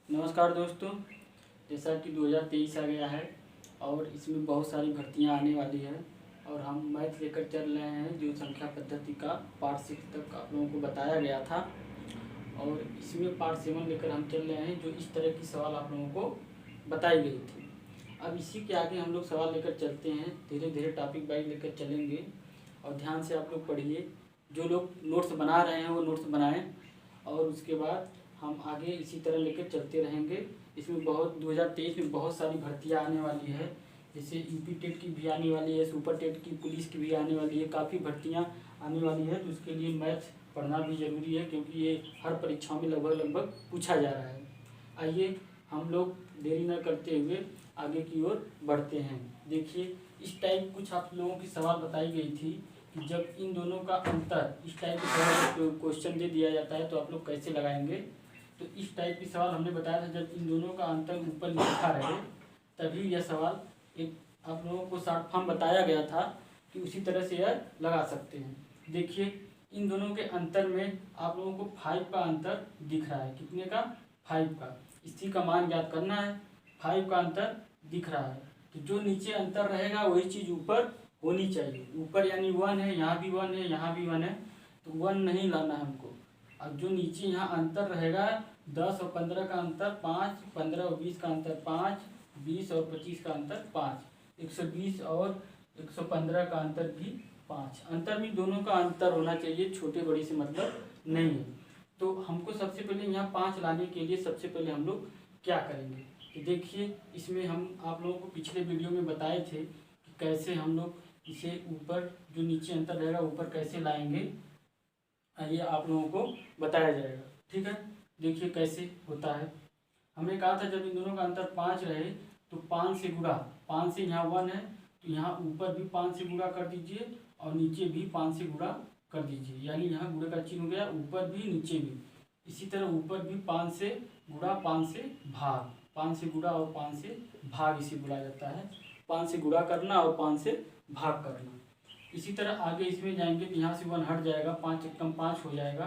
नमस्कार दोस्तों। जैसा कि 2023 आ गया है और इसमें बहुत सारी भर्तियां आने वाली है और हम मैथ लेकर चल रहे हैं जो संख्या पद्धति का पार्ट 6 तक आप लोगों को बताया गया था और इसमें पार्ट 7 लेकर हम चल रहे हैं जो इस तरह की सवाल आप लोगों को बताई गई थी। अब इसी के आगे हम लोग सवाल लेकर चलते हैं, धीरे धीरे टॉपिक वाइज लेकर चलेंगे और ध्यान से आप लोग पढ़िए। जो लोग नोट्स बना रहे हैं वो नोट्स बनाएं और उसके बाद हम आगे इसी तरह लेकर चलते रहेंगे। इसमें 2023 में बहुत सारी भर्तियां आने वाली है, जैसे यूपी टेट की भी आने वाली है, सुपर टेट की, पुलिस की भी आने वाली है, काफ़ी भर्तियां आने वाली है। तो उसके लिए मैथ पढ़ना भी ज़रूरी है क्योंकि ये हर परीक्षाओं में लगभग पूछा जा रहा है। आइए हम लोग देरी न करते हुए आगे की ओर बढ़ते हैं। देखिए, इस टाइप कुछ आप लोगों की सवाल बताई गई थी कि जब इन दोनों का अंतर, इस टाइप के सवाल क्वेश्चन दे दिया जाता है तो आप लोग कैसे लगाएंगे। तो इस टाइप की सवाल हमने बताया था, जब इन दोनों का अंतर ऊपर लिखा रहे तभी यह सवाल एक आप लोगों को शॉर्ट फॉर्म बताया गया था कि उसी तरह से यह लगा सकते हैं। देखिए, इन दोनों के अंतर में आप लोगों को 5 का अंतर दिख रहा है। कितने का? 5 का। इसी का मान ज्ञात करना है। 5 का अंतर दिख रहा है तो जो नीचे अंतर रहेगा वही चीज़ ऊपर होनी चाहिए। ऊपर यानी 1 है, यहाँ भी 1 है, यहाँ भी 1 है, तो 1 नहीं लाना है हमको। अब जो नीचे यहाँ अंतर रहेगा 10 और 15 का अंतर 5, 15 और 20 का अंतर 5, 20 और 25 का अंतर 5, 120 और 115 का अंतर भी 5। अंतर भी दोनों का अंतर होना चाहिए, छोटे बड़े से मतलब नहीं है। तो हमको सबसे पहले यहाँ 5 लाने के लिए सबसे पहले हम लोग क्या करेंगे कि देखिए, इसमें हम आप लोगों को पिछले वीडियो में बताए थे कि कैसे हम लोग इसे ऊपर, जो नीचे अंतर रहेगा ऊपर कैसे लाएंगे, ये आप लोगों को बताया जाएगा। ठीक है, देखिए कैसे होता है। हमने कहा था जब इन दोनों का अंतर 5 रहे तो 5 से गुणा, 5 से यहाँ 1 है तो यहाँ ऊपर भी 5 से गुणा कर दीजिए और नीचे भी 5 से गुणा कर दीजिए, यानी यहाँ गुणे का चिन्ह हो गया, ऊपर भी नीचे भी। इसी तरह ऊपर भी 5 से गुणा, 5 से भाग, 5 से गुणा और 5 से भाग इसे बोला जाता है। 5 से गुणा करना और 5 से भाग करना। इसी तरह आगे इसमें जाएंगे तो यहाँ से 1 हट जाएगा, 5 एकम 5 हो जाएगा।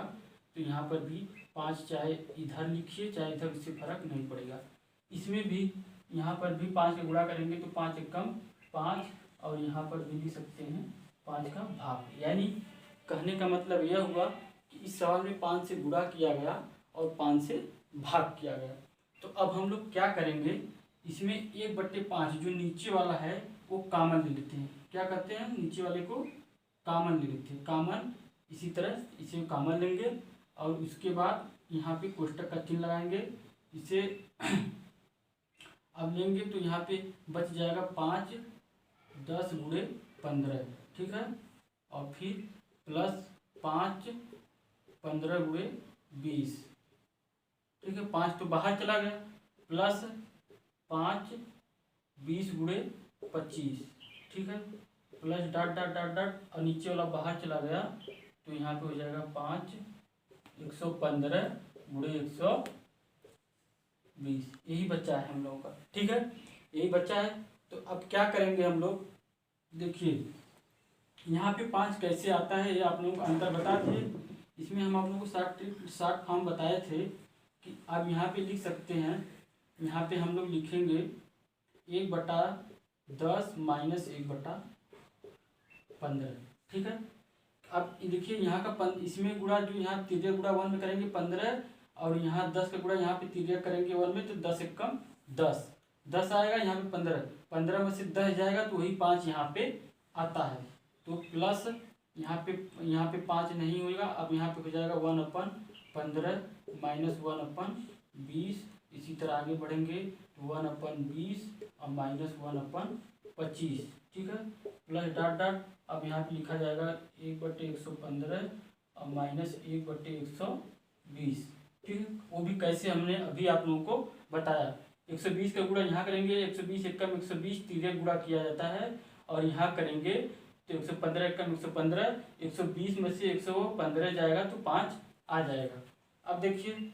तो यहाँ पर भी 5 चाहे इधर लिखिए चाहे इधर, इससे फर्क नहीं पड़ेगा। इसमें भी यहाँ पर भी 5 का गुणा करेंगे तो 5 एकम 5 और यहाँ पर भी लिख सकते हैं 5 का भाग। यानी कहने का मतलब यह हुआ कि इस सवाल में 5 से गुणा किया गया और 5 से भाग किया गया। तो अब हम लोग क्या करेंगे, इसमें 1/5 जो नीचे वाला है वो कॉमन ले लेते हैं। क्या करते हैं, नीचे वाले को कॉमन ले लेते हैं, कॉमन। इसी तरह इसे कॉमन लेंगे और उसके बाद यहाँ पे कोष्टक का चिन्ह लगाएंगे। इसे अब लेंगे तो यहाँ पे बच जाएगा 5, 10 गुणे 15, ठीक है, और फिर प्लस 5, 15 गुणे 20, ठीक है, 5 तो बाहर चला गया, प्लस 5, 20 गुणे 25, ठीक है, plus dot dot dot dot और नीचे वाला बाहर चला गया तो यहाँ पे हो जाएगा 5, 115 गुणे 120। यही बच्चा है हम लोगों का, ठीक है, यही बच्चा है। तो अब क्या करेंगे हम लोग, देखिए यहाँ पे 5 कैसे आता है ये आप लोगों को अंतर बता दिए। इसमें हम आप लोगों को शॉर्ट फॉर्म बताए थे कि आप यहाँ पे लिख सकते हैं। यहाँ पे हम लोग लिखेंगे 1/10 माइनस 1/15, ठीक है। अब देखिए यहाँ का इसमें गुणा, जो यहाँ तिर्यक गुणा 1 में करेंगे 15 और यहाँ 10 का गुणा यहाँ पे तिर्यक करेंगे 1 में तो 10 एकम 10, 10 आएगा, यहाँ पे 15 में से 10 जाएगा तो वही 5 यहाँ पे आता है। तो प्लस यहाँ पे 5 नहीं होगा, अब यहाँ पे हो जाएगा 1/15 माइनस 1/20। इसी तरह आगे बढ़ेंगे 1/20 और माइनस 1/25, ठीक है, प्लस डॉट डॉट। अब यहाँ पे लिखा जाएगा 1/115 और माइनस 1/120, ठीक है। वो भी कैसे हमने अभी आप लोगों को बताया। 120 का गुणा यहाँ करेंगे, 120 एकम 120 तिर्यक गुणा किया जाता है और यहाँ करेंगे तो 115 एकम 115, 120 में से 115 जाएगा तो 5 आ जाएगा। अब देखिए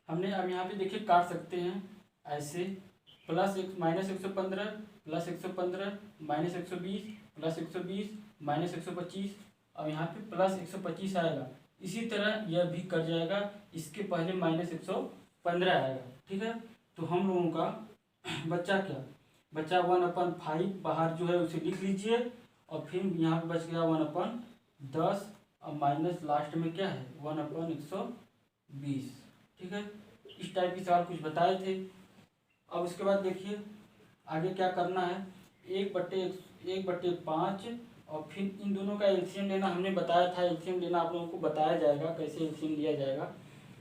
हमने अब यहाँ पे देखिए काट सकते हैं ऐसे, plus minus 115 plus 115 minus 120 plus 120 minus 125, अब यहाँ पे प्लस 125 आएगा। इसी तरह यह भी कट जाएगा, इसके पहले माइनस 15 आएगा। ठीक है, तो हम लोगों का बच्चा क्या, बच्चा 1/5 बाहर जो है उसे लिख लीजिए, और फिर यहाँ पे बच गया 1/10, और माइनस लास्ट में क्या है 1/120। ठीक है, इस टाइप की सवाल कुछ बताए थे। अब उसके बाद देखिए आगे क्या करना है, 1/5 और फिर इन दोनों का एलसीएम लेना हमने बताया था। एलसीएम लेना आप लोगों को बताया जाएगा कैसे एलसीएम लिया जाएगा,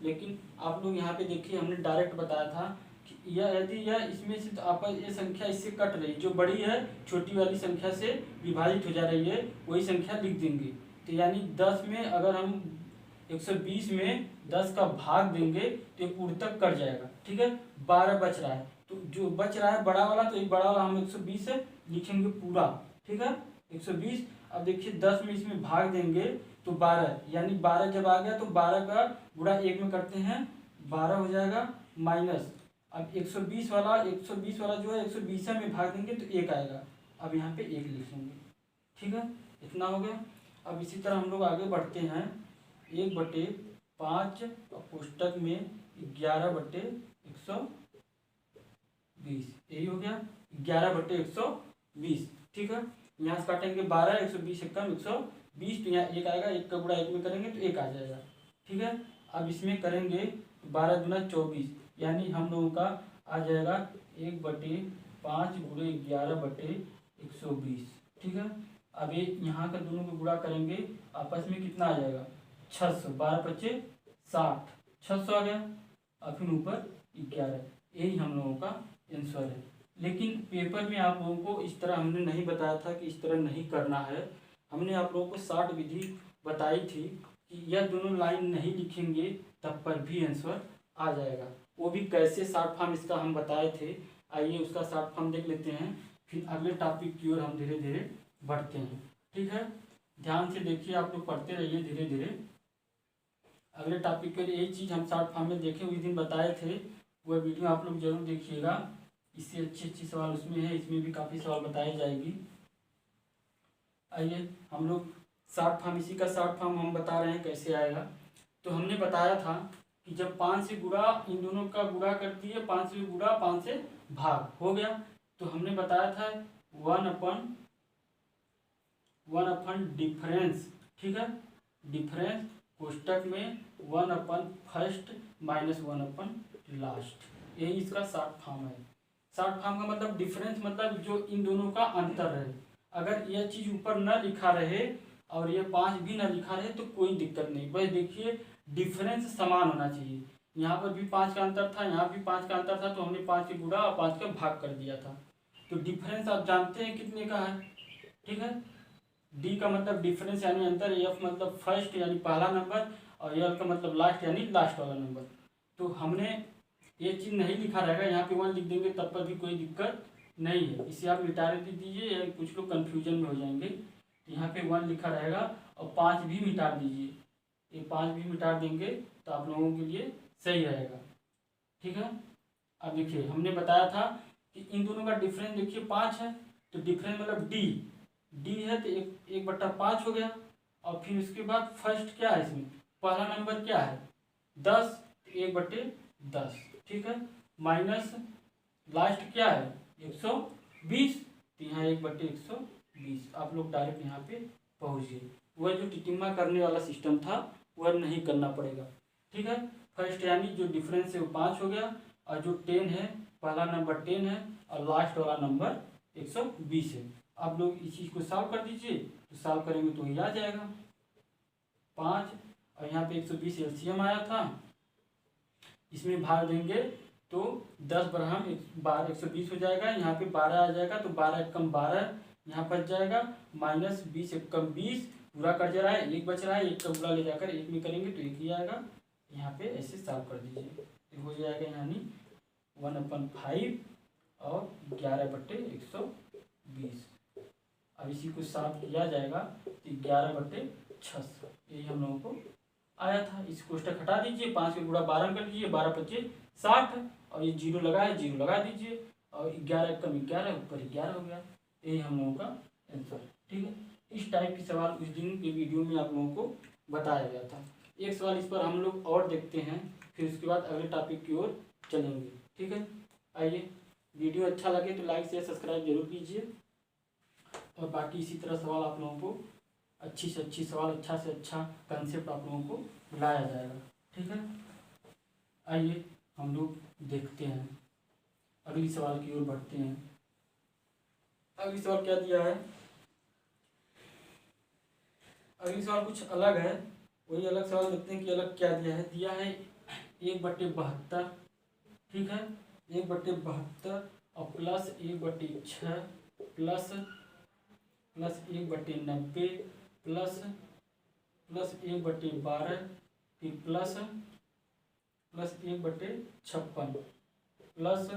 लेकिन आप लोग यहाँ पे देखिए हमने डायरेक्ट बताया था कि यह यदि यह इसमें से तो आपस ये संख्या इससे कट रही, जो बड़ी है छोटी वाली संख्या से विभाजित हो जा रही है, वही संख्या लिख देंगे। तो यानी 10 में अगर हम 120 में 10 का भाग देंगे तो ये पूर्णतक कट जाएगा। ठीक है, 12 बच रहा है, तो जो बच रहा है बड़ा वाला, तो ये बड़ा वाला हम 120 से लिखेंगे पूरा। ठीक है, 120। अब देखिए 10 में इसमें भाग देंगे तो 12, यानी 12 जब आ गया तो 12 का गुणा 1 में करते हैं, 12 हो जाएगा माइनस। अब 120 वाला जो है 120 में भाग देंगे तो 1 आएगा। अब यहाँ पे 1 लिखेंगे। ठीक है, इतना हो गया। अब इसी तरह हम लोग आगे बढ़ते हैं, 1/5 और कोष्टक में 11/120, यही हो गया 11/120। ठीक है, यहाँ से काटेंगे 12, 120 से कम 120, तो यहाँ 1 आएगा, 1 का गुणा 1 में करेंगे तो 1 आ जाएगा। ठीक है, अब इसमें करेंगे 12 दूना 24, यानी हम लोगों का आ जाएगा 1/5 गुणे 11/120। ठीक है, अब ये यहाँ का दोनों को गुणा करेंगे, आपस में कितना आ जाएगा 600, 12×5 = 60, 600 आ गया, और फिर ऊपर 11। यही हम लोगों का आंसर है। लेकिन पेपर में आप लोगों को इस तरह हमने नहीं बताया था कि इस तरह नहीं करना है। हमने आप लोगों को 60 विधि बताई थी कि यह दोनों लाइन नहीं लिखेंगे तब पर भी आंसर आ जाएगा। वो भी कैसे शॉर्ट फॉर्म इसका हम बताए थे, आइए उसका शॉर्ट फॉर्म देख लेते हैं, फिर अगले टॉपिक की ओर हम धीरे धीरे बढ़ते हैं। ठीक है, ध्यान से देखिए, आप लोग पढ़ते रहिए धीरे धीरे। अगले टॉपिक के लिए यही चीज़ हम शॉर्ट फॉर्म में देखे, उस दिन बताए थे, वह वीडियो आप लोग जरूर देखिएगा। इससे अच्छे सवाल उसमें है, इसमें भी काफ़ी सवाल बताई जाएगी। आइए हम लोग शॉर्ट फॉर्म, इसी का शॉर्ट फॉर्म हम बता रहे हैं कैसे आएगा। तो हमने बताया था कि जब 5 से गुणा, इन दोनों का गुणा कर दिए, 5 से गुणा 5 से भाग हो गया, तो हमने बताया था 1/1 डिफरेंस। ठीक है, डिफरेंस कोष्टक में 1/1 माइनस 1/लास्ट, यही इसका शॉर्ट फॉर्म है। शॉर्ट फॉर्म का मतलब डिफरेंस, मतलब जो इन दोनों का अंतर है। अगर यह चीज़ ऊपर न लिखा रहे और ये 5 भी न लिखा रहे तो कोई दिक्कत नहीं, बस देखिए डिफरेंस समान होना चाहिए। यहाँ पर भी 5 का अंतर था, यहाँ भी 5 का अंतर था, तो हमने 5 के गुणा और 5 का भाग कर दिया था। तो डिफरेंस आप जानते हैं कितने का है। ठीक है, डी का मतलब डिफरेंस यानी अंतर, एफ मतलब फर्स्ट यानी पहला नंबर, और एल का मतलब लास्ट यानी लास्ट वाला नंबर। तो हमने ये चीज़ नहीं लिखा रहेगा, यहाँ पे 1 लिख देंगे तब पर भी कोई दिक्कत नहीं है। इसे आप मिटा दीजिए, या कुछ लोग कन्फ्यूजन में हो जाएंगे। यहाँ पे 1 लिखा रहेगा और 5 भी मिटा दीजिए, ये 5 भी मिटा देंगे तो आप लोगों के लिए सही रहेगा। ठीक है, अब देखिए हमने बताया था कि इन दोनों का डिफरेंस देखिए 5 है, तो डिफरेंस मतलब डी है तो 1/5 हो गया। और फिर उसके बाद फर्स्ट क्या है, इसमें पहला नंबर क्या है 10, 1/10। ठीक है, माइनस लास्ट क्या है 120, तो यहाँ 1/120। आप लोग डायरेक्ट यहाँ पे पहुँच गए। वह जो टिटिम्मा करने वाला सिस्टम था वह नहीं करना पड़ेगा। ठीक है, फर्स्ट यानी जो डिफरेंस है वो 5 हो गया, और जो 10 है, पहला नंबर 10 है और लास्ट वाला नंबर 120 है। आप लोग इस चीज़ को सॉल्व कर दीजिए, तो सॉल्व करेंगे तो ये आ जाएगा 5, और यहाँ पे 120 एलसीएम आया था, इसमें भाग देंगे तो 10 बरहम 120 हो जाएगा। यहाँ पे 12 आ जाएगा, तो 12 एकम 12 यहाँ बच जाएगा, माइनस 20 एकम 20, पूरा कट जा रहा है, 1 बच रहा है, 1 का गुणा ले जाकर 1 में करेंगे तो 1 ही आएगा। यहाँ पे ऐसे सॉल्व कर दीजिए, तो हो जाएगा यानी 1/5 और 11/120। अब इसी को सॉल्व किया जाएगा तो 11/600, यही हम लोगों को आया था। इस कोष्टक हटा दीजिए, 5 के गुणा 12 कर दीजिए, 12×5 = 60, और ये 0 लगाए, 0 लगा दीजिए, और 11 एकम 11 ऊपर 11 हो गया, यही हम लोगों का आंसर। ठीक है, इस टाइप की सवाल उस दिन के वीडियो में आप लोगों को बताया गया था। एक सवाल इस पर हम लोग और देखते हैं। फिर उसके बाद अगले टॉपिक की ओर चलेंगे। ठीक है, आइए, वीडियो अच्छा लगे तो लाइक शेयर सब्सक्राइब जरूर कीजिए, और बाकी इसी तरह सवाल आप लोगों को अच्छी से अच्छी सवाल, अच्छा से अच्छा कंसेप्ट आप लोगों को लाया जाएगा। ठीक है, आइए हम लोग देखते हैं, अगली सवाल की ओर बढ़ते हैं। अगली सवाल क्या दिया है, अगली सवाल कुछ अलग है, वही अलग सवाल देखते हैं कि अलग क्या दिया है 1/72। ठीक है, 1/72 और प्लस 1/6 प्लस 1/90 प्लस 1/12 फिर प्लस 1/56 प्लस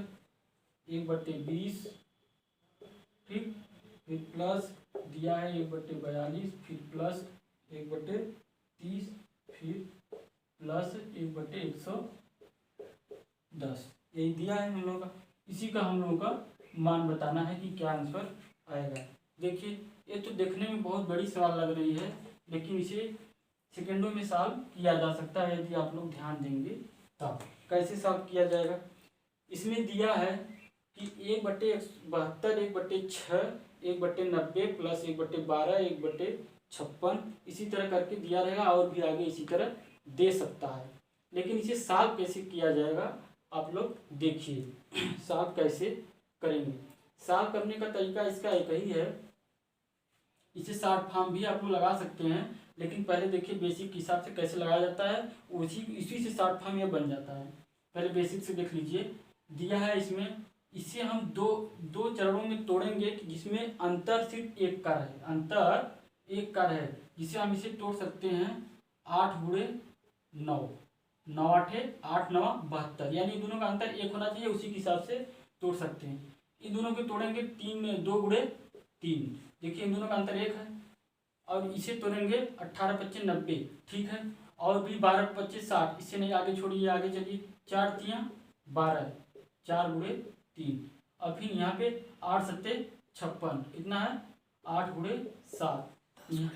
1/20, ठीक, फिर प्लस दिया है 1/42, फिर प्लस 1/30, फिर प्लस 1/110, यही दिया है हम लोगों का। इसी का हम लोगों का मान बताना है कि क्या आंसर आएगा। देखिए, ये तो देखने में बहुत बड़ी सवाल लग रही है, लेकिन इसे सेकेंडों में सॉल्व किया जा सकता है यदि आप लोग ध्यान देंगे तब। कैसे सॉल्व किया जाएगा, इसमें दिया है कि 1/72, 1/6, 1/90 प्लस 1/12, 1/56, इसी तरह करके दिया रहेगा, और भी आगे इसी तरह दे सकता है। लेकिन इसे सॉल्व कैसे किया जाएगा आप लोग देखिए, सॉल्व कैसे करेंगे। सॉल्व करने का तरीका इसका एक ही है, इसे शॉर्ट फॉर्म भी आप लोग लगा सकते हैं, लेकिन पहले देखिए बेसिक के हिसाब से कैसे लगाया जाता है, इसी से शॉर्ट फॉर्म यह बन जाता है। पहले बेसिक से देख लीजिए, दिया है इसमें, इसे हम दो चरणों में तोड़ेंगे जिसमें अंतर सिर्फ एक का है, अंतर एक का है, जिसे हम इसे तोड़ सकते हैं 8 × 9, 9 8 8 9 72, यानी इन दोनों का अंतर एक होना चाहिए, उसी के हिसाब से तोड़ सकते हैं। इन दोनों को तोड़ेंगे 2 × 3, देखिए इन दोनों का अंतर एक है, और इसे तोड़ेंगे 18 × 5 90, ठीक है, और भी 12 × 5 60, इससे नहीं आगे छोड़िए, आगे चलिए, 4 × 3 12, 4 × 3, और फिर यहाँ पे 8 × 7 56, कितना है 8 × 7, 10 × 9,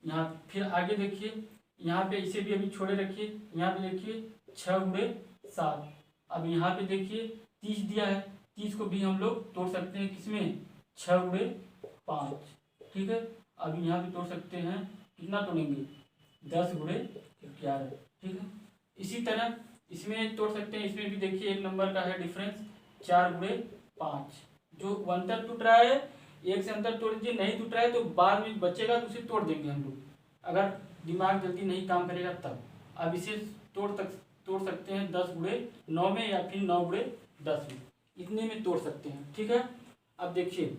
यहाँ फिर आगे देखिए, यहाँ पे इसे भी अभी छोड़े रखिए, यहाँ पे देखिए 6 × 7, अब यहाँ पे देखिए 30 दिया है, 30 को भी हम लोग तोड़ सकते हैं किसमें, 6 × 5, ठीक है, अब यहाँ पे तोड़ सकते हैं, कितना तोड़ेंगे 10 × 11, ठीक है। इसी तरह इसमें तोड़ सकते हैं, इसमें भी देखिए एक नंबर का है डिफरेंस, 4 × 5, जो अंतर टूट रहा है एक से अंतर तोड़ दीजिए, नहीं टूट रहा है तो बाद में बचेगा तो उसे तोड़ देंगे हम लोग, अगर दिमाग जल्दी नहीं काम करेगा तब। अब इसे तोड़ सकते हैं 10 × 9 में, या फिर 9 × 10 में, इतने में तोड़ सकते हैं, ठीक है। अब देखिए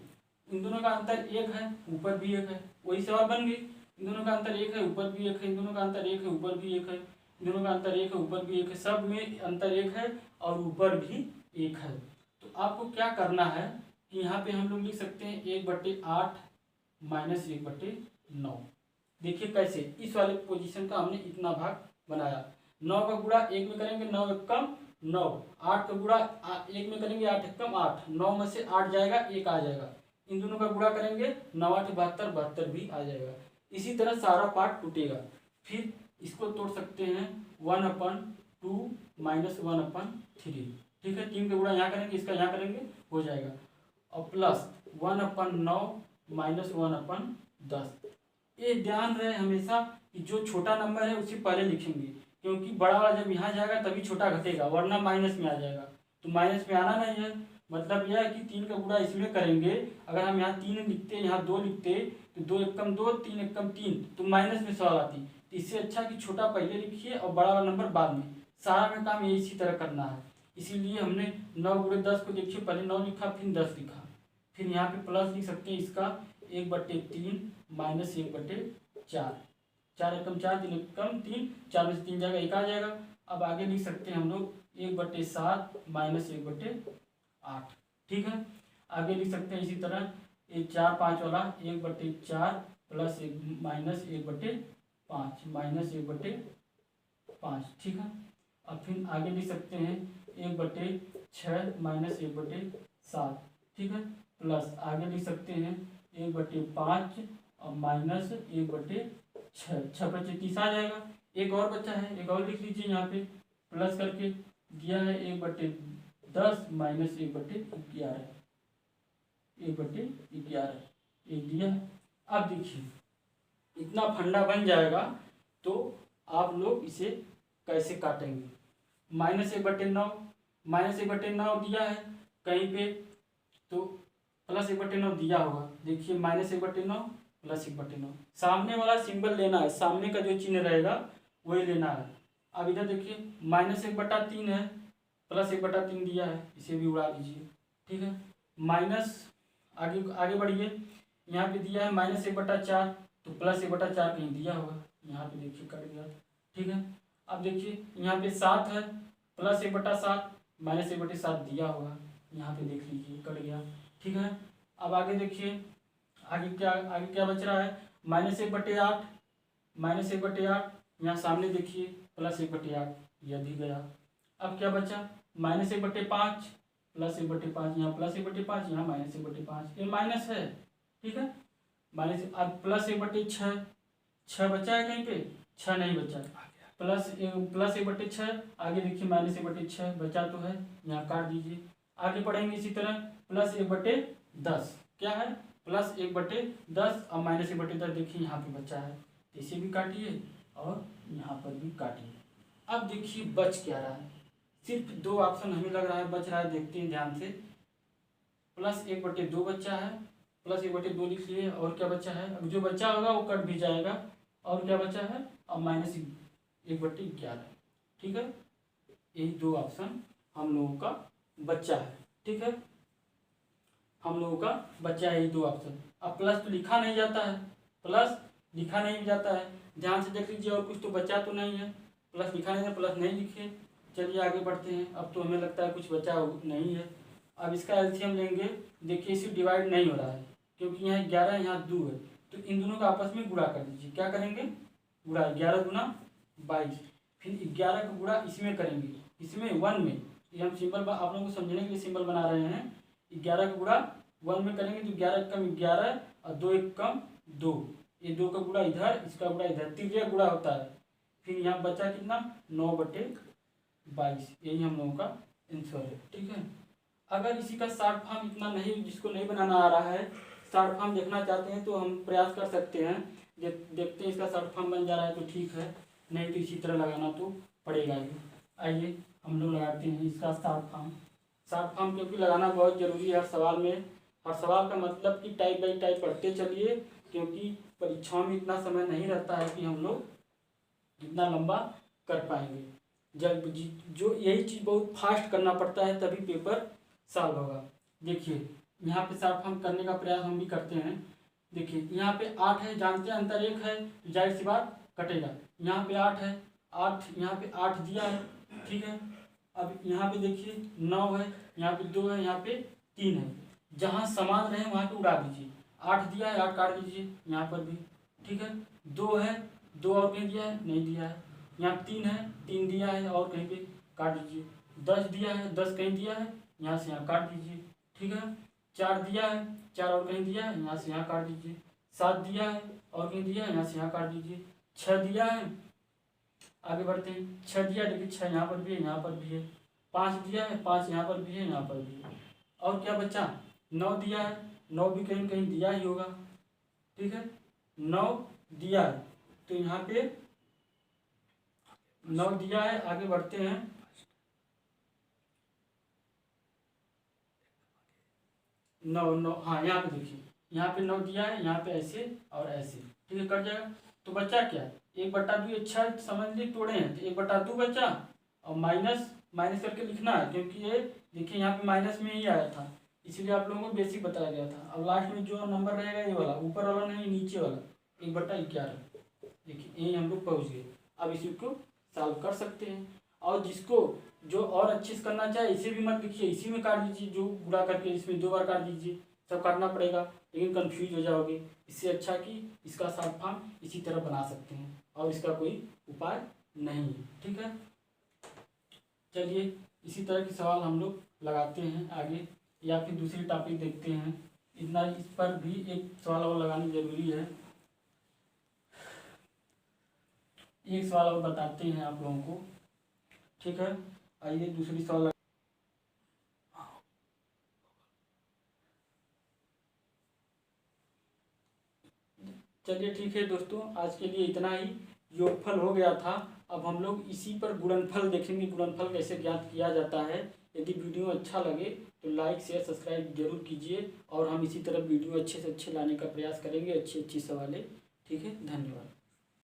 इन दोनों का अंतर एक है, ऊपर भी एक है, वही सवाल बन गई, इन दोनों का अंतर एक है, ऊपर भी एक है, इन दोनों का अंतर एक है, ऊपर भी एक है, इन दोनों का अंतर एक है, ऊपर भी एक है, सब में अंतर एक है और ऊपर भी एक है। तो आपको क्या करना है कि यहाँ पे हम लोग लिख सकते हैं 1/8 - 1/9। देखिए कैसे, इस वाले पोजीशन का हमने इतना भाग बनाया, 9 का गुणा 1 में करेंगे 9 × 1 9, 8 का गुणा 1 में करेंगे 8 × 1 8, 9 में से 8 जाएगा, 1 आ जाएगा, इन दोनों का गुणा करेंगे 9 8 72, 72 भी आ जाएगा। इसी तरह सारा पार्ट टूटेगा। फिर इसको तोड़ सकते हैं 1/2 - 1/3, ठीक है, 3 का गुणा यहाँ करेंगे, इसका यहाँ करेंगे, हो जाएगा, और प्लस 1/9 - 1/10। ये ध्यान रहे हमेशा कि जो छोटा नंबर है उसे पहले लिखेंगे, क्योंकि बड़ा वाला जब यहाँ जाएगा तभी छोटा घटेगा, वरना माइनस में आ जाएगा, तो माइनस में आना नहीं है। मतलब यह है कि 3 का गुणा इसमें करेंगे, अगर हम यहाँ 3 लिखते यहाँ 2 लिखते तो 2 × 1 2, 3 × 1 3, तो माइनस में सवाल आती। तो इससे अच्छा कि छोटा पहले लिखिए और बड़ा वाला नंबर बाद में, सारा में काम ये इसी तरह करना है। इसीलिए हमने 9 × 10 को देखिए, पहले 9 लिखा फिर 10 लिखा, फिर यहाँ पे प्लस लिख सकते हैं इसका 1/3 - 1/4, 4 × 1 4, 3 × 1 3, 4 में से 3 जाएगा, 1 आ जाएगा। अब आगे लिख सकते हैं हम लोग 1/7 - 1/8, ठीक है। आगे लिख सकते हैं इसी तरह 4 5 वाला 1/4 प्लस 1 -1/5 -1/5, ठीक है। अब फिर आगे लिख सकते हैं 1/6 - 1/7, ठीक है, प्लस आगे लिख सकते हैं 1/5 और -1/6, 6 × 5 30 आ जाएगा, एक और बचा है, एक और लिख लीजिए यहाँ पे, प्लस करके दिया है 1/10 माइनस 1/11, 1/11 एक दिया है। अब देखिए इतना फंडा बन जाएगा तो आप लोग इसे कैसे काटेंगे। -1/9, -1/9 दिया है कहीं पे तो +1/9 दिया होगा। देखिए -1/9 +1/9, सामने वाला सिंबल लेना है, सामने का जो चिन्ह रहेगा वही लेना है। अब इधर देखिए -1/3 है, +1/3 दिया है, इसे भी उड़ा दीजिए। ठीक है, माइनस आगे आगे बढ़िए, यहाँ पे दिया है -1/4 तो +1/4 कहीं दिया होगा, यहाँ पे देखिए कट गया। ठीक है, अब देखिए यहाँ पे 7 है, +1/7 -1/7 दिया होगा, यहाँ पे देख लीजिए कट गया। ठीक है, अब आगे देखिए आगे क्या बच रहा है, -1/8, -1/8 यहाँ सामने देखिए +1/8 यह भी गया। अब क्या बचा -1/5, +1/5 यहाँ +1/5 यहाँ -1/5, ये माइनस है। ठीक है, माइनस। अब +1/6, 6 बचा है कहीं पे, 6 नहीं बचा, +1/6 आगे देखिए -1/6 बचा तो है, यहाँ काट दीजिए। आगे पढ़ेंगे इसी तरह +1/10 क्या है, +1/10 और -1/10 देखिए यहाँ पे बचा है, इसे भी काटिए और यहाँ पर भी काटिए। अब देखिए बच क्या रहा है, सिर्फ 2 ऑप्शन हमें लग रहा है बच रहा है, देखते हैं ध्यान से। +1/2 बचा है, +1/2 लिख लिए, और क्या बचा है, अब जो बचा होगा वो कट भी जाएगा, और क्या बचा है अब -1/11। ठीक है, यही 2 ऑप्शन हम लोगों का बचा है। ठीक है, हम लोगों का बचा है ये 2 ऑप्शन। अब प्लस तो लिखा नहीं जाता है, प्लस लिखा नहीं जाता है, ध्यान से देख लीजिए, और कुछ तो बचा तो नहीं है, प्लस लिखा नहीं है, प्लस नहीं लिखे। चलिए आगे बढ़ते हैं, अब तो हमें लगता है कुछ बचा नहीं है। अब इसका एलसीएम लेंगे, देखिए इसे डिवाइड नहीं हो रहा है क्योंकि यहाँ 11 है, यहाँ 2 है, तो इन दोनों का आपस में गुणा कर दीजिए। क्या करेंगे, गुणा, 11 गुना 22, फिर 11 का गुणा इसमें करेंगे, इसमें 1 में, ये हम सिंबल आप लोगों को समझने के लिए सिंबल बना रहे हैं। 11 का गुणा 1 में करेंगे तो 11 कम 11 और 2 1 कम 2, ये 2 का गुणा इधर, इसका गुणा इधर, तिर्यक गुणा होता है। फिर यहाँ बचा कितना 9/22, यही हम लोगों का आंसर है। ठीक है, अगर इसी का शॉर्ट फॉर्म इतना नहीं, जिसको नहीं बनाना आ रहा है, शॉर्ट फॉर्म देखना चाहते हैं तो हम प्रयास कर सकते हैं, देखते हैं इसका शॉर्ट फॉर्म बन जा रहा है तो ठीक है, नहीं तो इसी तरह लगाना तो पड़ेगा ही। आइए हम लोग लगाते हैं इसका शॉर्ट फॉर्म। शॉर्ट फॉर्म क्योंकि लगाना बहुत ज़रूरी है हर सवाल में, हर सवाल का मतलब कि टाइप बाई टाइप पढ़ते चलिए, क्योंकि परीक्षाओं में इतना समय नहीं रहता है कि हम लोग इतना लंबा कर पाएंगे। जब जो यही चीज़ बहुत फास्ट करना पड़ता है तभी पेपर सॉल्व होगा। देखिए यहाँ पे शॉर्ट फॉर्म करने का प्रयास हम भी करते हैं। देखिए यहाँ पे 8 है, जानते हैं अंतर 1 है, जाहिर सी बात कटेगा। यहाँ पे 8 है, 8 यहाँ पे 8 दिया है। ठीक है, अब यहाँ पे देखिए 9 है, यहाँ पे 2 है, यहाँ पे 3 है, जहाँ समान रहे वहाँ पे उड़ा दीजिए। 8 दिया है, 8 काट दीजिए यहाँ पर भी। ठीक है, 2 है, 2 और कहीं दिया है, नहीं दिया है। यहाँ 3 है, 3 दिया है और कहीं पे काट दीजिए। 10 दिया है, 10 कहीं दिया है, यहाँ से यहाँ काट दीजिए। ठीक है, 4 दिया है, 4 और कहीं दिया है, यहाँ से यहाँ काट दीजिए। 7 दिया है और कहीं दिया है, यहाँ से यहाँ काट दीजिए। 6 दिया है, आगे बढ़ते हैं, 6 दिया है, देखिए 6 यहाँ पर भी है, यहाँ पर भी है। 5 दिया है, 5 यहाँ पर भी है, यहाँ पर भी है। और क्या बचा, 9 दिया है, 9 भी कहीं कहीं दिया ही होगा। ठीक है, 9 दिया है तो यहाँ पे 9 दिया है। आगे बढ़ते हैं, 9 हाँ यहाँ पे देखिए, यहाँ पे 9 दिया है, यहाँ पे ऐसे और ऐसे। ठीक है, कट जाएगा तो बचा क्या, 1/2। अच्छा समझ लिए, तोड़े हैं तो 1/2 बचा, और माइनस माइनस करके लिखना है क्योंकि ये देखिए यहाँ पे माइनस में ही आया था, इसीलिए आप लोगों को बेसिक बताया गया था। अब लास्ट में जो नंबर रहेगा ये वाला, ऊपर वाला नहीं, नीचे वाला, 1/11। देखिए यही हम लोग पहुँच गए। अब इसी को सॉल्व कर सकते हैं, और जिसको जो और अच्छे से करना चाहे इसे भी मत लिखिए, इसी में काट दीजिए, जो गुणा करके इसमें 2 बार काट दीजिए, सब काटना पड़ेगा लेकिन कंफ्यूज हो जाओगे। इससे अच्छा कि इसका शॉर्ट फॉर्म इसी तरह बना सकते हैं और इसका कोई उपाय नहीं है। ठीक है, चलिए इसी तरह के सवाल हम लोग लगाते हैं आगे, या फिर दूसरी टॉपिक देखते हैं। इतना इस पर भी एक सवाल और लगानी जरूरी है। एक सवाल और बताते हैं आप लोगों को, ठीक है। आइए दूसरी सवाल। चलिए ठीक है दोस्तों, आज के लिए इतना ही। योगफल हो गया था, अब हम लोग इसी पर गुणनफल देखेंगे, गुणनफल कैसे ज्ञात किया जाता है। यदि वीडियो अच्छा लगे तो लाइक शेयर सब्सक्राइब जरूर कीजिए, और हम इसी तरह वीडियो अच्छे से अच्छे लाने का प्रयास करेंगे, अच्छी अच्छी सवालें। ठीक है, धन्यवाद।